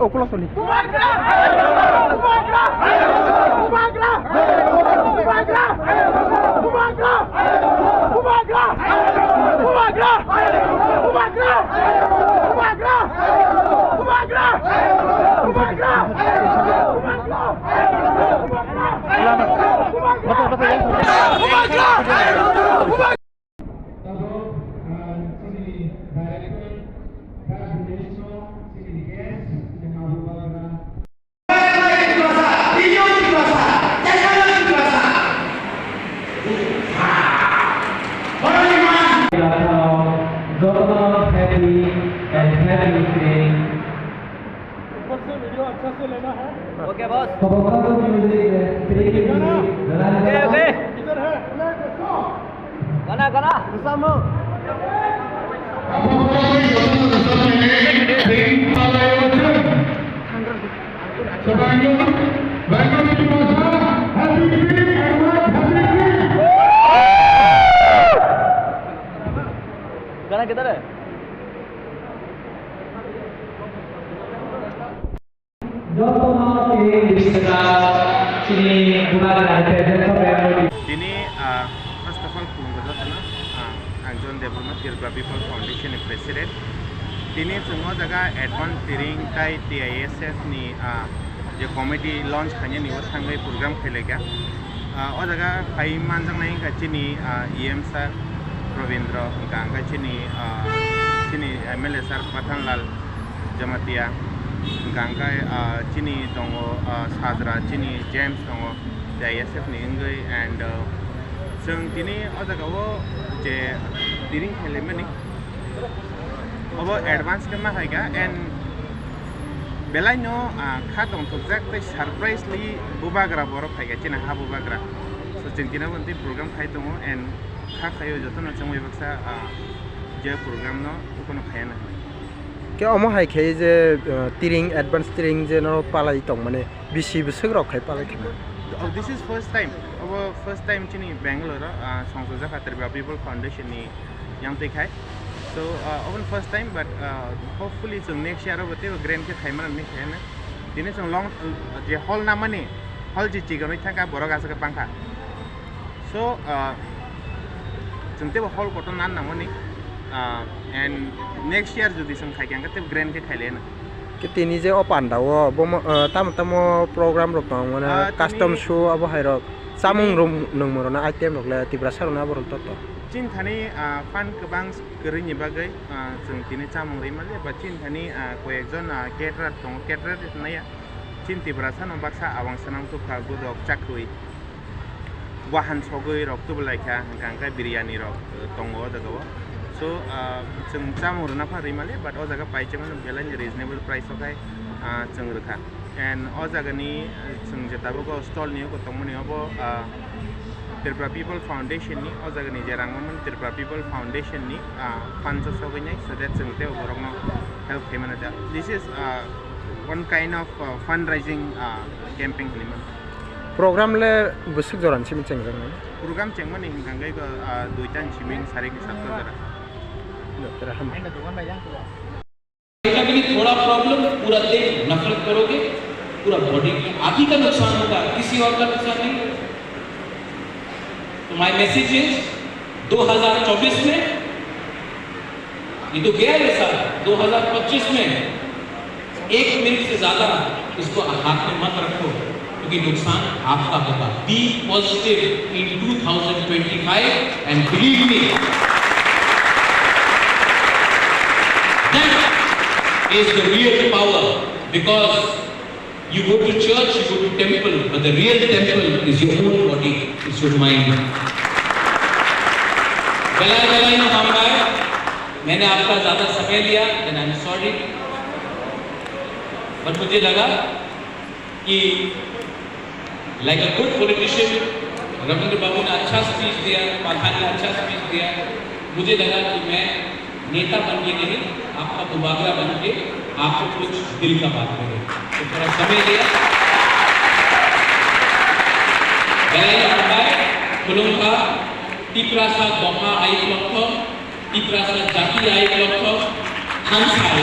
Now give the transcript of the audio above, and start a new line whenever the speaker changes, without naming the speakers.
Okulok tuli.
Okay boss गाना गाना गाना किधर है
Ini first of all kulungkotana Angjon Development Tirpura People Foundation ni President. Ini semua jaga advance tiring kai TISF ni je committee launch kanya ni was hangai program khelega. O jaga pai manjang nai ka chini EM sir Ravindra ka chini MLA sir Pathanlal Jamatia. Gangkai chini tongo Sadra chini James tongo ISF ni engai and sung tini ojaga wo je tiring khele mani obo advance kema haiga and belai no khatong project tai surprisely bubagra boro phaiga china ha bubagra so chintina bonti program khai tongo and kha khayo jotono changoi baksa je program no kono khayana
Ke omo hai khai je tiring advance tiring je no palai tong mane bisi busuk rok khai palai khana.
Oh, this is first time. Our first time chini Bangalore Songsoja Tirpura People Foundation ni yang tekai. So our first time, but hopefully so next year our team grand ke khaiman ni khayna. Dini so long je hall nama ni hall je chigan ni thaka borok asa ke pangkha. So chunte hall koton nan nama ni and next year jodi sang khai kyang ke grand ke khailena.
Tini je opan dawo bomo tamo program rok tong mana custom show abo hai rok samung room nung morona item rok le Tripura sarona borol toto
chin thani fan kebang kerini bagai jeng tini samung rimale ba chin thani ko ekjon caterer tong caterer naya chin Tripura sarona baksa awang sanam tu ka godok chakrui wahan sogoi rok tu belaika hangkai biryani rok tongo dagawa so jeng samung rona fa rimale but o jaga pai cheman belai reasonable price okai jeng rekha and o jaga ni jeng jetabo ko stall ni ko tongmani obo Tirpura People Foundation ni o jaga ni jarang mon Tirpura People Foundation ni fund so ganyai so that jeng te borok no help khemana da this is one kind of fundraising campaign ni man
program le busuk joran sim cheng jang
program chengman ni hanggai ko duitan chiming sare ki sabto jara
भी थोड़ा problem पूरा दिन नफरत करोगे पूरा body की आदि का नुकसान होगा किसी और का नुकसान नहीं तो माय मैसेज इज 2024 में ये तो गया है साल 2025 में 1 मिनट से ज्यादा इसको हाथ में मत रखो क्योंकि नुकसान आपका होगा be positive in 2025 and believe me is the real power because you go to church, you go to temple, but the real temple is your own body, it's your mind. गलाई ना हम भाई, मैंने आपका ज़्यादा समय लिया, then I'm sorry. but मुझे लगा कि like a good politician, Ravindra बाबू ने अच्छा स्पीच दिया, पाठा ने अच्छा स्पीच दिया, मुझे लगा कि मैं नेता बन के नहीं आपका बुबागरा बन के आपको कुछ दिल का बात करें तो थोड़ा समय लिया खुलूंगा टिप्रा सा गोमा आई लक्ष्य टिप्रा सा जाति आई लक्ष्य हम सारे